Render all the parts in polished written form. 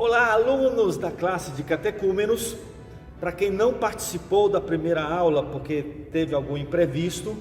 Olá, alunos da classe de catecúmenos. Para quem não participou da primeira aula porque teve algum imprevisto,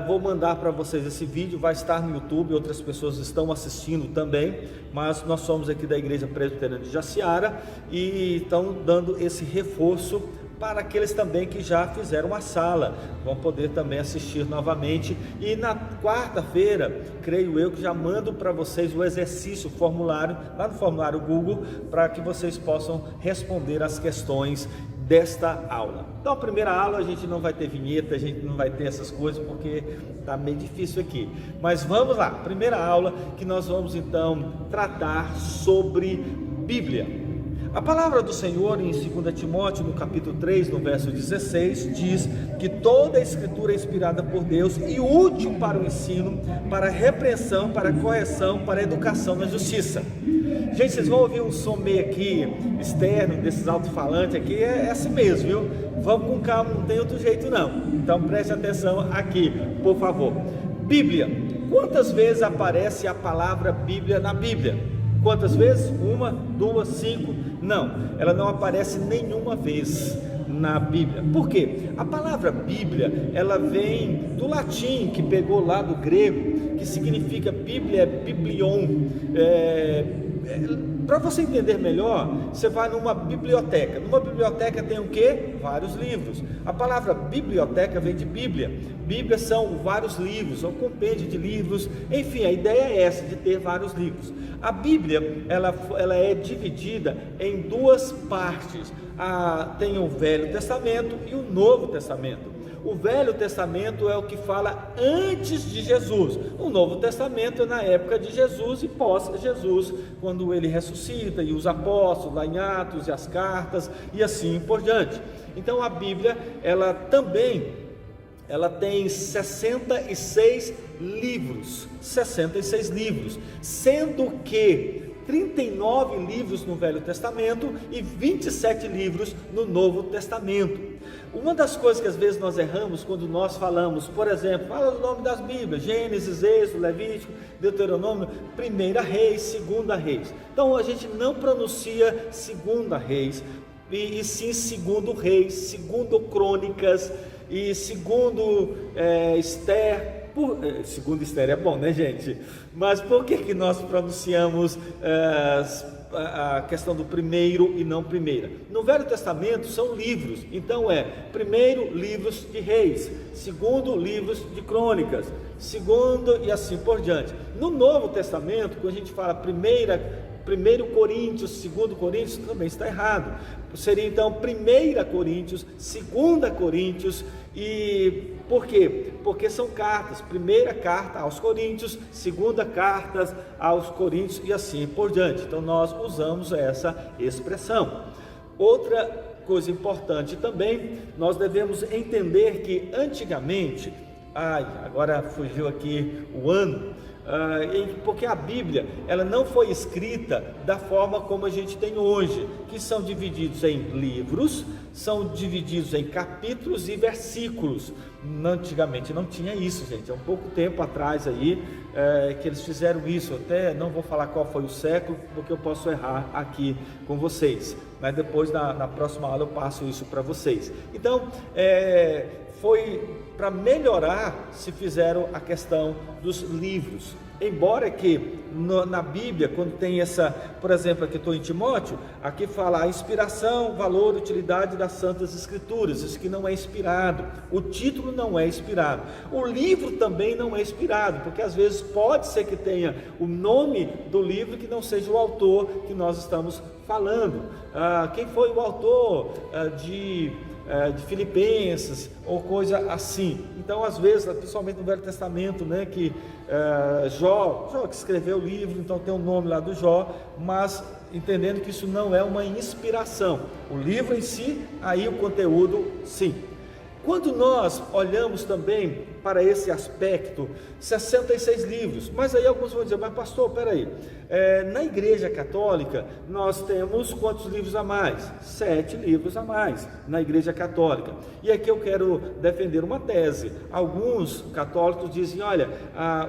vou mandar para vocês esse vídeo, vai estar no YouTube, outras pessoas estão assistindo também, mas nós somos aqui da Igreja Presbiteriana de Jaciara e estão dando esse reforço para aqueles também que já fizeram a sala, vão poder também assistir novamente. E na quarta-feira, creio eu que já mando para vocês o exercício, o formulário, lá no formulário Google, para que vocês possam responder as questões desta aula. Então a primeira aula a gente não vai ter vinheta, a gente não vai ter essas coisas porque está meio difícil aqui, mas vamos lá, primeira aula que nós vamos então tratar sobre Bíblia. A palavra do Senhor em 2 Timóteo, no capítulo 3, no verso 16, diz que toda a escritura é inspirada por Deus e útil para o ensino, para a repreensão, para a correção, para a educação na justiça. Gente, vocês vão ouvir um som meio aqui, externo, desses alto-falantes aqui, é assim mesmo, viu? Vamos com calma, não tem outro jeito não. Então preste atenção aqui, por favor. Bíblia. Quantas vezes aparece a palavra Bíblia na Bíblia? Quantas vezes? 1, 2, 5? Não, ela não aparece nenhuma vez na Bíblia. Por quê? A palavra Bíblia, ela vem do latim, que pegou lá do grego, que significa Bíblia, biblion. Para você entender melhor, você vai numa biblioteca. Numa biblioteca tem o quê? Vários livros. A palavra biblioteca vem de Bíblia. Bíblia são vários livros, é um compêndio de livros. Enfim, a ideia é essa, de ter vários livros. A Bíblia, ela é dividida em duas partes. Tem o Velho Testamento e o Novo Testamento. O Velho Testamento é o que fala antes de Jesus. O Novo Testamento é na época de Jesus e pós-Jesus, quando ele ressuscita, e os apóstolos lá em Atos e as cartas e assim por diante. Então a Bíblia, ela tem 66 livros, sendo que 39 livros no Velho Testamento e 27 livros no Novo Testamento. Uma das coisas que às vezes nós erramos quando nós falamos, por exemplo, fala o nome das Bíblias, Gênesis, Êxodo, Levítico, Deuteronômio, 1 Reis, 2 Reis. Então a gente não pronuncia 2 Reis, e sim 2 Reis, 2 Crônicas e 2 Esther. Segundo Esther é bom, né, gente? Mas por que nós pronunciamos a questão do primeiro e não primeira? No Velho Testamento são livros, então primeiro livros de Reis, segundo livros de Crônicas, segundo e assim por diante. No Novo Testamento, quando a gente fala 1 Coríntios, 2 Coríntios, também está errado. Seria então 1 Coríntios, 2 Coríntios. E por quê? Porque são cartas. Primeira carta aos Coríntios, segunda carta aos Coríntios e assim por diante. Então nós usamos essa expressão. Outra coisa importante também, nós devemos entender que antigamente, agora fugiu aqui o ano, porque a Bíblia, ela não foi escrita da forma como a gente tem hoje, que são divididos em livros, são divididos em capítulos e versículos. Antigamente não tinha isso, gente, há um pouco tempo atrás aí, que eles fizeram isso. Até não vou falar qual foi o século, porque eu posso errar aqui com vocês, mas depois na próxima aula eu passo isso para vocês. Então, foi para melhorar, se fizeram a questão dos livros. Embora que na Bíblia, quando tem essa, por exemplo, aqui estou em Timóteo, aqui fala a inspiração, valor, utilidade das Santas Escrituras. Isso que não é inspirado, o título não é inspirado, o livro também não é inspirado, porque às vezes pode ser que tenha o nome do livro que não seja o autor que nós estamos falando. Quem foi o autor de Filipenses ou coisa assim. Então às vezes, principalmente no Velho Testamento, né, que Jó que escreveu o livro, então tem o nome lá do Jó, mas entendendo que isso não é uma inspiração, o livro em si, aí o conteúdo sim. Quando nós olhamos também para esse aspecto, 66 livros, mas aí alguns vão dizer, mas pastor, peraí, na Igreja Católica nós temos quantos livros a mais? 7 livros a mais na Igreja Católica. E aqui eu quero defender uma tese. Alguns católicos dizem, olha,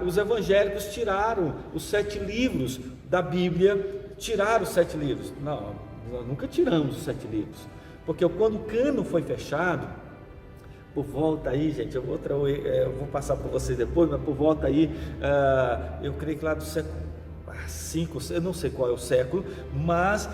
os evangélicos tiraram os 7 livros da Bíblia, tirar os 7 livros. Não, nós nunca tiramos os 7 livros, porque quando o cânon foi fechado, por volta aí, gente, eu vou passar para vocês depois, mas por volta aí, eu creio que lá do século 5, eu não sei qual é o século, mas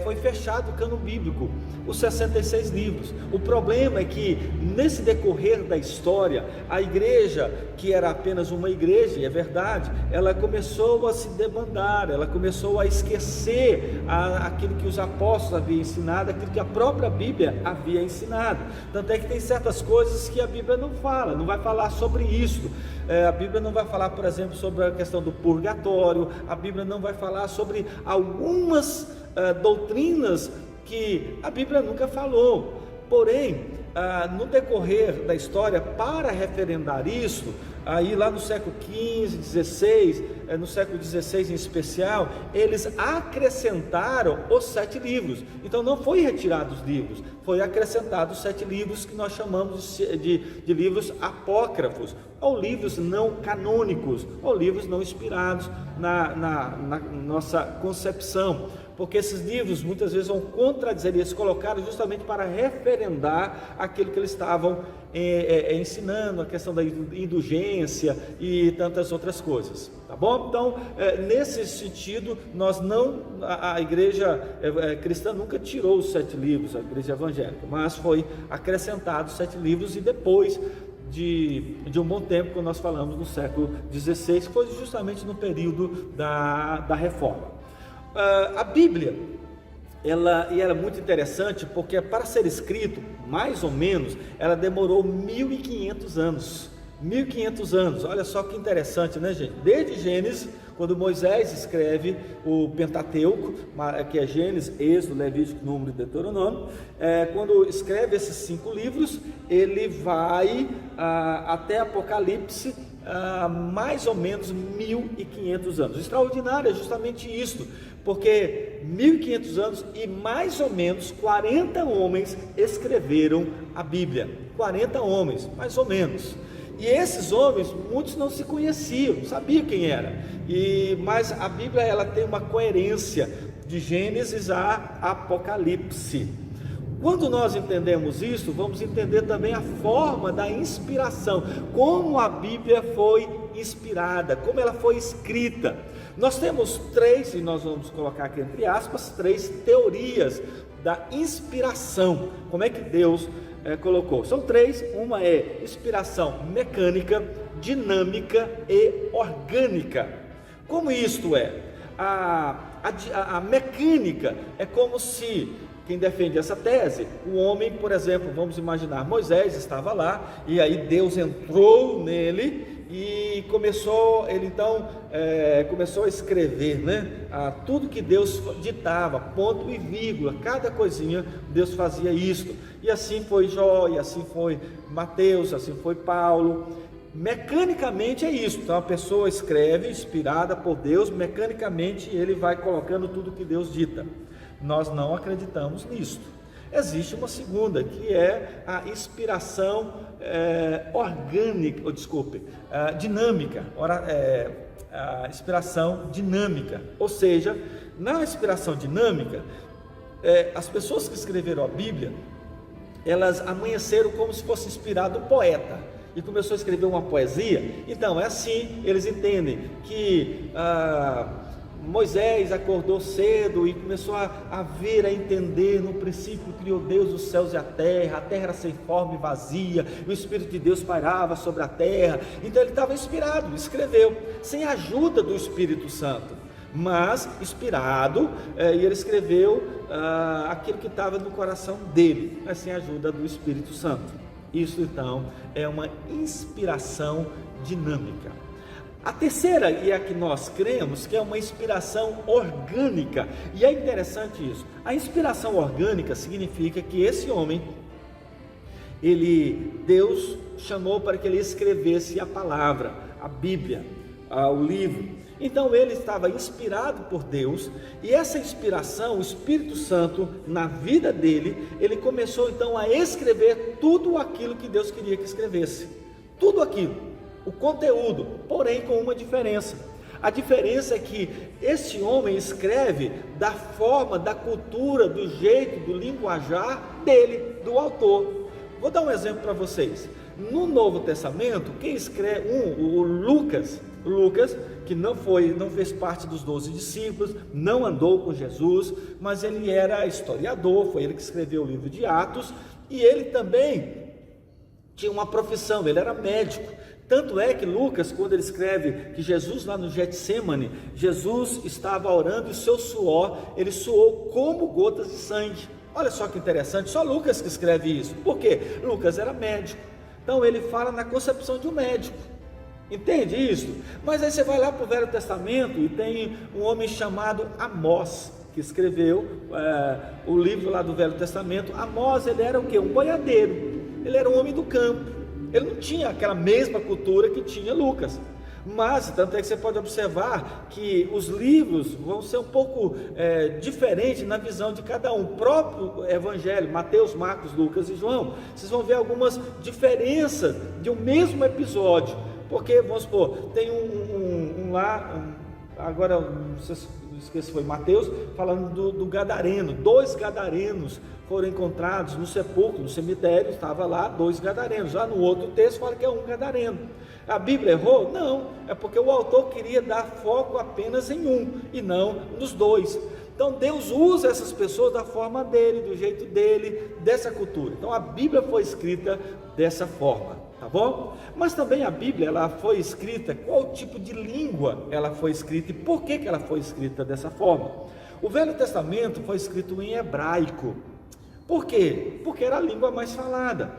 foi fechado o cânon bíblico, os 66 livros. O problema é que nesse decorrer da história, a igreja, que era apenas uma igreja, e é verdade, ela começou a se debandar, ela começou a esquecer aquilo que os apóstolos haviam ensinado, aquilo que a própria Bíblia havia ensinado. Tanto é que tem certas coisas que a Bíblia não fala, não vai falar sobre isso. A Bíblia não vai falar, por exemplo, sobre a questão do purgatório. A Bíblia não vai falar sobre algumas doutrinas que a Bíblia nunca falou. Porém, no decorrer da história, para referendar isso, aí lá no século XV, XVI, no século XVI em especial, eles acrescentaram os 7 livros. Então não foi retirado os livros, foi acrescentado os 7 livros que nós chamamos de livros apócrifos, ou livros não canônicos, ou livros não inspirados na nossa concepção. Porque esses livros muitas vezes vão contradizer, eles colocaram justamente para referendar aquilo que eles estavam ensinando, a questão da indulgência e tantas outras coisas, tá bom? Então, nesse sentido, a igreja cristã nunca tirou os 7 livros, a igreja evangélica, mas foi acrescentado os 7 livros, e depois de um bom tempo, quando nós falamos no século XVI, que foi justamente no período da Reforma. A Bíblia, ela é muito interessante, porque para ser escrito, mais ou menos, ela demorou 1500 anos. 1500 anos, olha só que interessante, né, gente? Desde Gênesis, quando Moisés escreve o Pentateuco, que é Gênesis, Êxodo, Levítico, Número e Deuteronômio, quando escreve esses 5 livros, ele vai até Apocalipse, mais ou menos 1500 anos. O extraordinário é justamente isso, porque 1500 anos e mais ou menos 40 homens escreveram a Bíblia. 40 homens, mais ou menos. E esses homens, muitos não se conheciam, não sabiam quem era. Mas a Bíblia, ela tem uma coerência de Gênesis a Apocalipse. Quando nós entendemos isso, vamos entender também a forma da inspiração, como a Bíblia foi inspirada, como ela foi escrita. Nós temos 3, e nós vamos colocar aqui entre aspas, 3 teorias da inspiração. Como é que Deus colocou? São 3, uma é inspiração mecânica, dinâmica e orgânica. Como isto é? A mecânica é como se, quem defende essa tese, o homem, por exemplo, vamos imaginar, Moisés estava lá, e aí Deus entrou nele, e começou a escrever, né? Tudo que Deus ditava, ponto e vírgula, cada coisinha Deus fazia isto, e assim foi Jó, e assim foi Mateus, assim foi Paulo. Mecanicamente é isso. Então a pessoa escreve, inspirada por Deus, mecanicamente ele vai colocando tudo que Deus dita. Nós não acreditamos nisto. Existe uma segunda, que é a inspiração dinâmica, a inspiração dinâmica. Ou seja, na inspiração dinâmica, as pessoas que escreveram a Bíblia, elas amanheceram como se fosse inspirado o poeta, e começou a escrever uma poesia. Então é assim, eles entendem que Moisés acordou cedo e começou a ver, a entender. No princípio criou Deus os céus e a terra era sem forma e vazia, e o Espírito de Deus pairava sobre a terra. Então ele estava inspirado, escreveu, sem a ajuda do Espírito Santo, mas inspirado, e ele escreveu aquilo que estava no coração dele, mas sem a ajuda do Espírito Santo. Isso então é uma inspiração dinâmica. A terceira, e a que nós cremos, que é uma inspiração orgânica. E é interessante isso. A inspiração orgânica significa que esse homem, Deus chamou para que ele escrevesse a palavra, a Bíblia, o livro. Então ele estava inspirado por Deus, e essa inspiração, o Espírito Santo, na vida dele, ele começou então a escrever tudo aquilo que Deus queria que escrevesse. Tudo aquilo. O conteúdo, porém com uma diferença. A diferença é que esse homem escreve da forma, da cultura, do jeito, do linguajar dele, do autor. Vou dar um exemplo para vocês. No Novo Testamento, quem escreve, o Lucas, que não fez parte dos 12 discípulos, não andou com Jesus, mas ele era historiador, foi ele que escreveu o livro de Atos, e ele também tinha uma profissão, ele era médico. Tanto é que Lucas, quando ele escreve que Jesus lá no Getsêmani, Jesus estava orando e o seu suor, ele suou como gotas de sangue. Olha só que interessante, só Lucas que escreve isso. Por quê? Lucas era médico, então ele fala na concepção de um médico. Entende isso? Mas aí você vai lá para o Velho Testamento e tem um homem chamado Amós, que escreveu o livro lá do Velho Testamento. Amós, ele era o quê? Um boiadeiro, ele era um homem do campo, ele não tinha aquela mesma cultura que tinha Lucas, mas tanto é que você pode observar que os livros vão ser um pouco diferentes na visão de cada um. O próprio Evangelho, Mateus, Marcos, Lucas e João, vocês vão ver algumas diferenças de um mesmo episódio, porque, vamos supor, tem agora não esqueci, foi Mateus, falando do gadareno. 2 gadarenos foram encontrados no sepulcro, no cemitério, estava lá 2 gadarenos. Já no outro texto fala que é 1 gadareno. A Bíblia errou? Não, é porque o autor queria dar foco apenas em um e não nos 2. Então Deus usa essas pessoas da forma dele, do jeito dele, dessa cultura. Então a Bíblia foi escrita dessa forma, tá bom? Mas também a Bíblia, ela foi escrita, qual tipo de língua ela foi escrita e por que ela foi escrita dessa forma? O Velho Testamento foi escrito em hebraico. Por quê? Porque era a língua mais falada.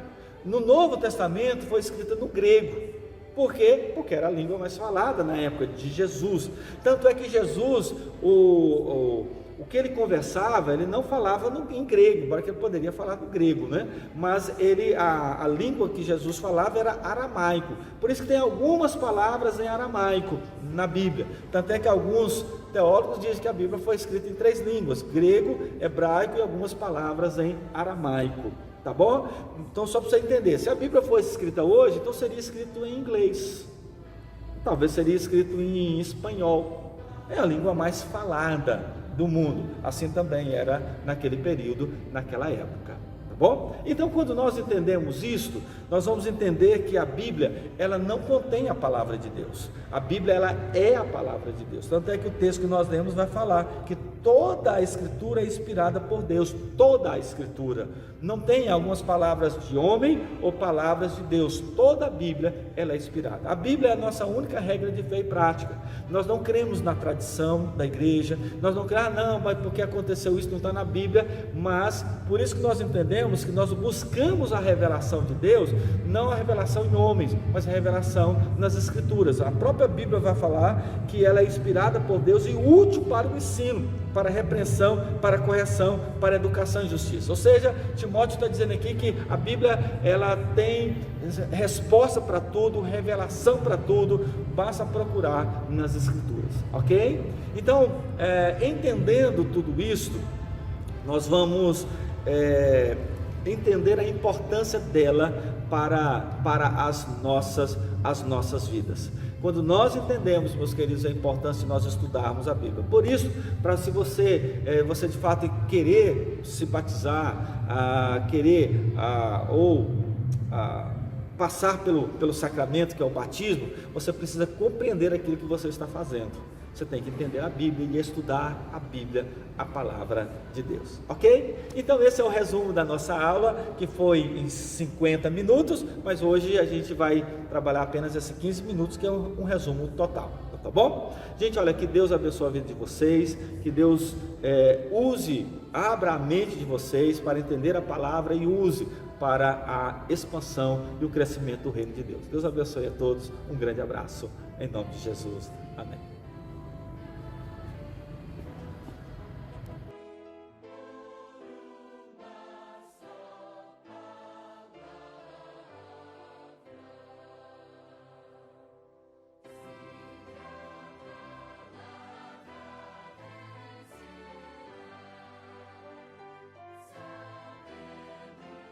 No Novo Testamento foi escrita no grego. Por quê? Porque era a língua mais falada na época de Jesus. Tanto é que Jesus, o que ele conversava, ele não falava em grego, embora que ele poderia falar no grego, né? Mas a língua que Jesus falava era aramaico. Por isso que tem algumas palavras em aramaico na Bíblia. Tanto é que alguns teólogos dizem que a Bíblia foi escrita em 3 línguas: grego, hebraico e algumas palavras em aramaico. Tá bom? Então, só para você entender, se a Bíblia fosse escrita hoje, então seria escrito em inglês, talvez seria escrito em espanhol. É a língua mais falada do mundo. Assim também era naquele período, naquela época. Tá bom? Então, quando nós entendemos isto, nós vamos entender que a Bíblia, ela não contém a palavra de Deus. A Bíblia, ela é a palavra de Deus. Tanto é que o texto que nós lemos vai falar que toda a Escritura é inspirada por Deus. Toda a Escritura. Não tem algumas palavras de homem ou palavras de Deus. Toda a Bíblia, ela é inspirada. A Bíblia é a nossa única regra de fé e prática. Nós não cremos na tradição da igreja. Nós não cremos, não, mas porque aconteceu isso, não está na Bíblia. Mas, por isso que nós entendemos que nós buscamos a revelação de Deus, não a revelação em homens, mas a revelação nas Escrituras. A própria Bíblia vai falar que ela é inspirada por Deus e útil para o ensino, para a repreensão, para a correção, para a educação e justiça. Ou seja, Timóteo está dizendo aqui que a Bíblia, ela tem resposta para tudo, revelação para tudo, basta procurar nas Escrituras, ok? Então, entendendo tudo isso, nós vamos entender a importância dela para as nossas vidas. Quando nós entendemos, meus queridos, a importância de nós estudarmos a Bíblia. Por isso, para se você de fato querer se batizar, passar pelo sacramento que é o batismo, você precisa compreender aquilo que você está fazendo. Você tem que entender a Bíblia e estudar a Bíblia, a palavra de Deus, ok? Então esse é o resumo da nossa aula, que foi em 50 minutos, mas hoje a gente vai trabalhar apenas esses 15 minutos, que é um resumo total, tá bom? Gente, olha, que Deus abençoe a vida de vocês, que Deus abra a mente de vocês para entender a palavra e use para a expansão e o crescimento do reino de Deus. Deus abençoe a todos, um grande abraço, em nome de Jesus, amém.